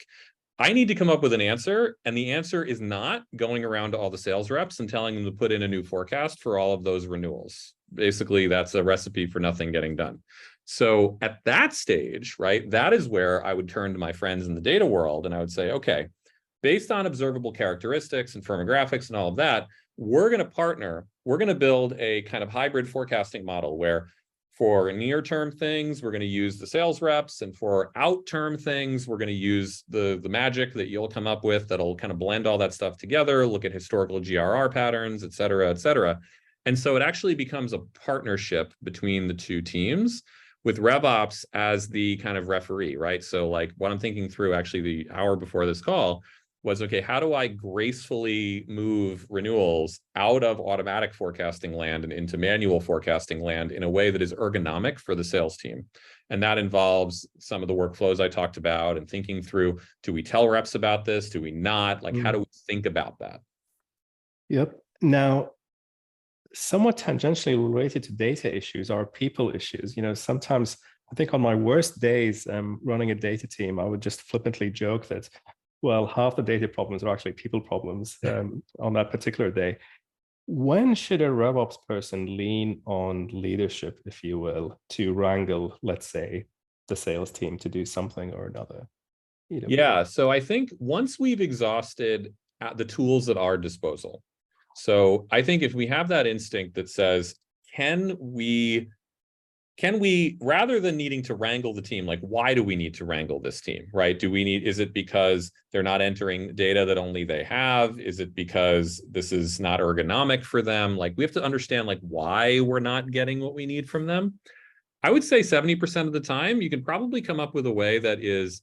I need to come up with an answer, and the answer is not going around to all the sales reps and telling them to put in a new forecast for all of those renewals. Basically, that's a recipe for nothing getting done. So at that stage, right, that is where I would turn to my friends in the data world and I would say, okay, based on observable characteristics and firmographics and all of that, we're going to partner, we're going to build a kind of hybrid forecasting model where for near-term things, we're going to use the sales reps, and for out-term things, we're going to use the magic that you'll come up with that'll kind of blend all that stuff together, look at historical GRR patterns, et cetera, et cetera. And so it actually becomes a partnership between the two teams, with RevOps as the kind of referee, right? So like what I'm thinking through actually the hour before this call was, okay, how do I gracefully move renewals out of automatic forecasting land and into manual forecasting land in a way that is ergonomic for the sales team? And that involves some of the workflows I talked about and thinking through, do we tell reps about this? Do we not? Like, how do we think about that? Yep. Now, somewhat tangentially related to data issues are people issues. You know, sometimes I think on my worst days running a data team, I would just flippantly joke that, well, half the data problems are actually people problems on that particular day. When should a RevOps person lean on leadership, if you will, to wrangle, let's say, the sales team to do something or another? Yeah, so I think once we've exhausted the tools at our disposal, so I think if we have that instinct that says, can we, rather than needing to wrangle the team, like, why do we need to wrangle this team, right? Is it because they're not entering data that only they have? Is it because this is not ergonomic for them? Like, we have to understand like why we're not getting what we need from them. I would say 70% of the time, you can probably come up with a way that is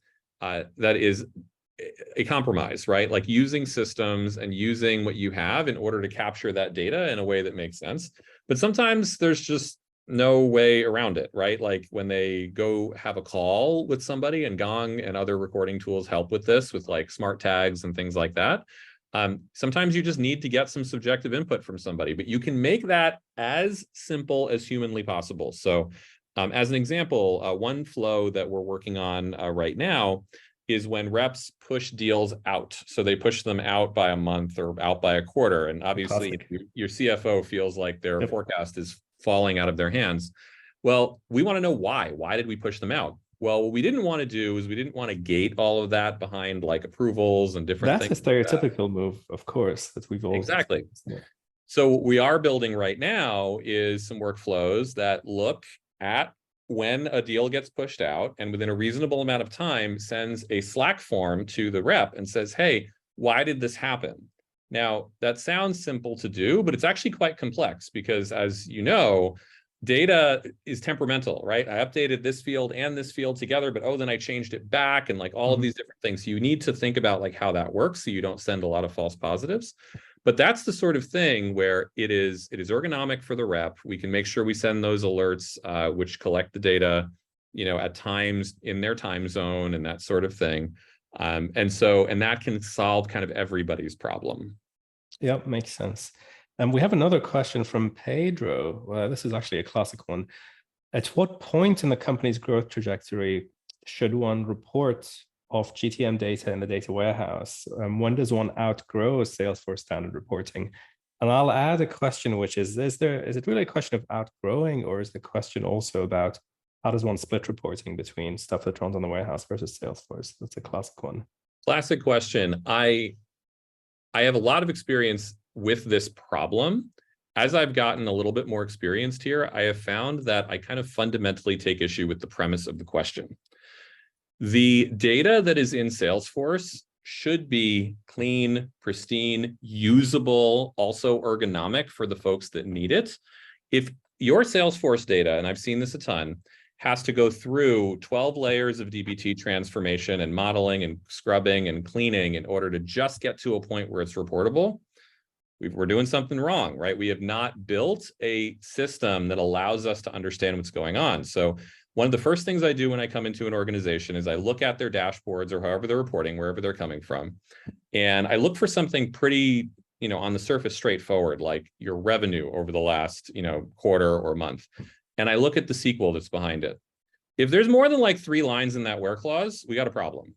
a compromise, right? Like using systems and using what you have in order to capture that data in a way that makes sense. But sometimes there's just no way around it, right? Like when they go have a call with somebody, and Gong and other recording tools help with this, with like smart tags and things like that. Sometimes you just need to get some subjective input from somebody, but you can make that as simple as humanly possible. So as an example, one flow that we're working on right now is when reps push deals out. So they push them out by a month or out by a quarter. And obviously your CFO feels like their forecast is falling out of their hands. Well, we want to know why. Why did we push them out? Well, what we didn't want to do is we didn't want to gate all of that behind like approvals and different things. That's a stereotypical move, of course, that we've all exactly. So what we are building right now is some workflows that look at when a deal gets pushed out and within a reasonable amount of time sends a Slack form to the rep and says, hey, why did this happen? Now, that sounds simple to do, but it's actually quite complex because, as you know, data is temperamental, right? I updated this field and this field together, but then I changed it back and like all of these different things. So you need to think about like how that works so you don't send a lot of false positives. But that's the sort of thing where it is ergonomic for the rep. We can make sure we send those alerts, which collect the data, at times in their time zone and that sort of thing. And that can solve kind of everybody's problem. Yep, makes sense. And we have another question from Pedro. Well, this is actually a classic one. At what point in the company's growth trajectory should one report of GTM data in the data warehouse? When does one outgrow Salesforce standard reporting? And I'll add a question, which is it really a question of outgrowing, or is the question also about how does one split reporting between stuff that runs on the warehouse versus Salesforce? That's a classic one. Classic question. I have a lot of experience with this problem. As I've gotten a little bit more experienced here, I have found that I kind of fundamentally take issue with the premise of the question. The data that is in Salesforce should be clean, pristine, usable, also ergonomic for the folks that need it. If your Salesforce data, and I've seen this a ton, has to go through 12 layers of dbt transformation and modeling and scrubbing and cleaning in order to just get to a point where it's reportable, we're doing something wrong, right? We have not built a system that allows us to understand what's going on. So one of the first things I do when I come into an organization is I look at their dashboards or however they're reporting, wherever they're coming from. And I look for something pretty, on the surface straightforward, like your revenue over the last, quarter or month. And I look at the SQL that's behind it. If there's more than like 3 lines in that where clause, we got a problem.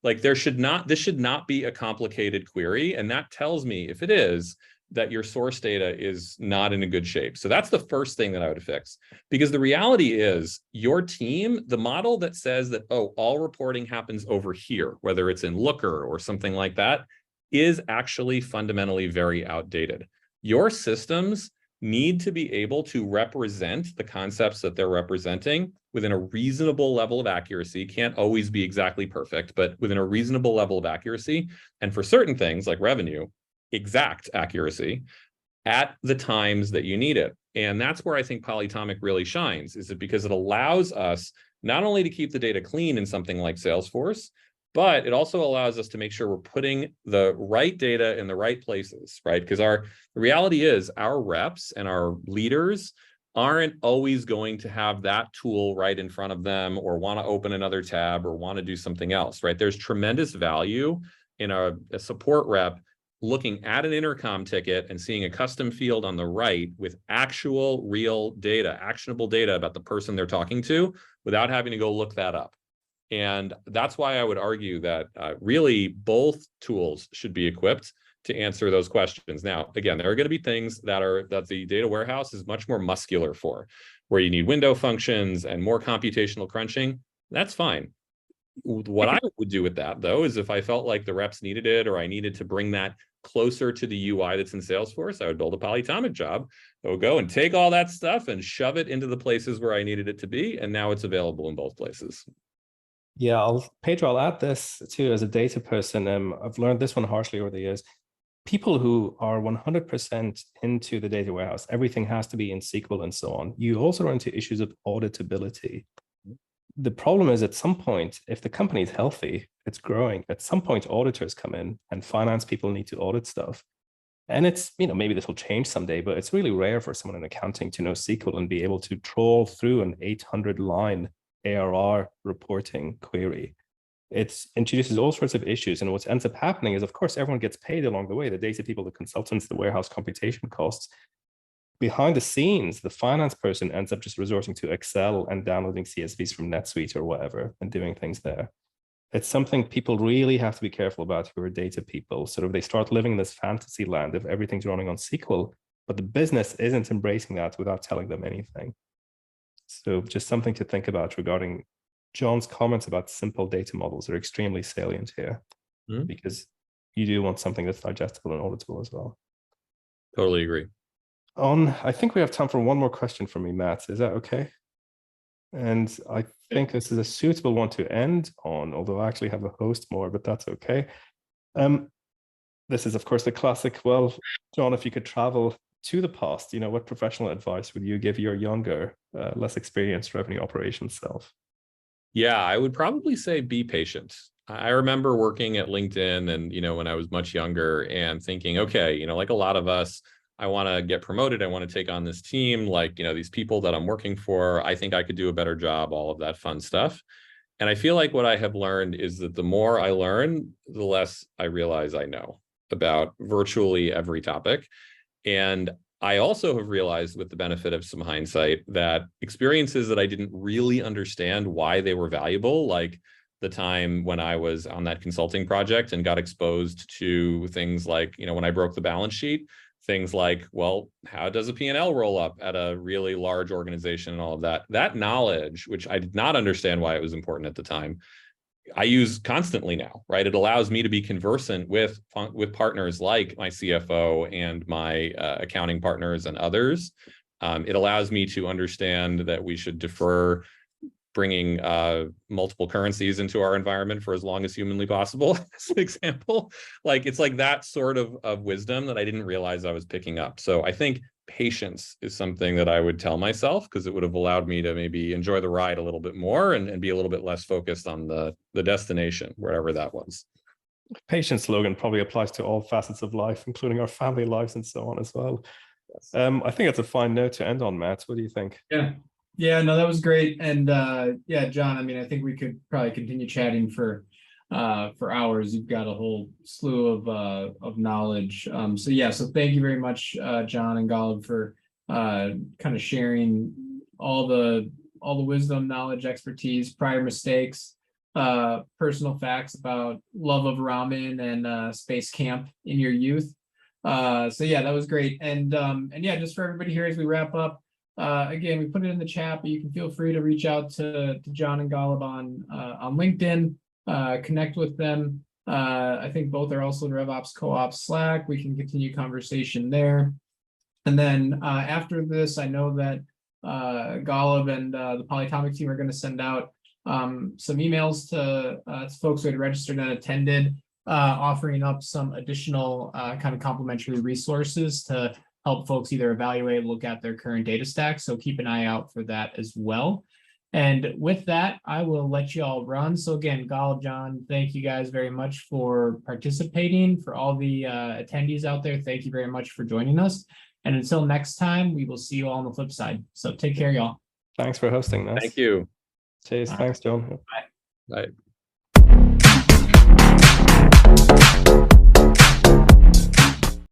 Like this should not be a complicated query. And that tells me, if it is, that your source data is not in a good shape. So that's the first thing that I would fix. Because the reality is your team, the model that says that, oh, all reporting happens over here, whether it's in Looker or something like that, is actually fundamentally very outdated. Your systems need to be able to represent the concepts that they're representing within a reasonable level of accuracy. Can't always be exactly perfect, but within a reasonable level of accuracy. And for certain things like revenue, exact accuracy at the times that you need it. And that's where I think Polytomic really shines, is it because it allows us not only to keep the data clean in something like Salesforce, but it also allows us to make sure we're putting the right data in the right places, right? Because the reality is our reps and our leaders aren't always going to have that tool right in front of them or want to open another tab or want to do something else, right? There's tremendous value in a support rep looking at an intercom ticket and seeing a custom field on the right with actual real data, actionable data about the person they're talking to without having to go look that up. And that's why I would argue that really both tools should be equipped to answer those questions. Now, again, there are going to be things that the data warehouse is much more muscular for, where you need window functions and more computational crunching. That's fine. What I would do with that, though, is if I felt like the reps needed it or I needed to bring that closer to the UI that's in Salesforce, I would build a Polytomic job. I would go and take all that stuff and shove it into the places where I needed it to be. And now it's available in both places. Yeah, Pedro, I'll add this too as a data person. I've learned this one harshly over the years. People who are 100% into the data warehouse, everything has to be in SQL and so on. You also run into issues of auditability. The problem is at some point, if the company is healthy, it's growing, at some point auditors come in and finance people need to audit stuff. And it's, maybe this will change someday, but it's really rare for someone in accounting to know SQL and be able to trawl through an 800-line ARR reporting query. It introduces all sorts of issues. And what ends up happening is, of course, everyone gets paid along the way, the data people, the consultants, the warehouse computation costs. Behind the scenes, the finance person ends up just resorting to Excel and downloading CSVs from NetSuite or whatever and doing things there. It's something people really have to be careful about who are data people. Sort of they start living in this fantasy land of everything's running on SQL, but the business isn't embracing that without telling them anything. So just something to think about regarding John's comments about simple data models are extremely salient here, because you do want something that's digestible and auditable as well. Totally agree. I think we have time for one more question from me, Matt. Is that okay? And I think this is a suitable one to end on, although I actually have a host more, but that's okay. This is, of course, the classic, well, John, if you could travel to the past, what professional advice would you give your younger, less experienced revenue operations self? Yeah, I would probably say be patient. I remember working at LinkedIn and, when I was much younger and thinking, okay, like a lot of us, I want to get promoted. I want to take on this team, like, these people that I'm working for, I think I could do a better job, all of that fun stuff. And I feel like what I have learned is that the more I learn, the less I realize I know about virtually every topic. And I also have realized, with the benefit of some hindsight, that experiences that I didn't really understand why they were valuable, like the time when I was on that consulting project and got exposed to things like, when I broke the balance sheet, things like, well, how does a P&L roll up at a really large organization and all of that? That knowledge, which I did not understand why it was important at the time, I use constantly now, right? It allows me to be conversant with partners like my CFO and my accounting partners and others. It allows me to understand that we should defer bringing multiple currencies into our environment for as long as humanly possible, as an example. Like, it's like that sort of wisdom that I didn't realize I was picking up. So I think patience is something that I would tell myself, because it would have allowed me to maybe enjoy the ride a little bit more and be a little bit less focused on the destination, wherever that was. Patience slogan probably applies to all facets of life, including our family lives and so on as well. Yes. I think that's a fine note to end on, Matt. What do you think? Yeah, no, that was great. And yeah, John, I mean, I think we could probably continue chatting for hours. You've got a whole slew of knowledge. So yeah, so thank you very much, John and Golub, for kind of sharing all the wisdom, knowledge, expertise, prior mistakes, personal facts about love of ramen and space camp in your youth. So yeah, that was great. And yeah, just for everybody here as we wrap up, again, we put it in the chat, but you can feel free to reach out to John and Golub on LinkedIn, connect with them. I think both are also in RevOps Co-op Slack. We can continue conversation there. And then after this, I know that Golub and the Polytomic team are going to send out some emails to folks who had registered and attended, offering up some additional kind of complimentary resources to help folks either evaluate, look at their current data stack. So keep an eye out for that as well. And with that, I will let you all run. So again, Golub, John, thank you guys very much for participating. For all the attendees out there, thank you very much for joining us. And until next time, we will see you all on the flip side. So take care, y'all. Thanks for hosting this. Thank you. Cheers. Thanks, John. Bye.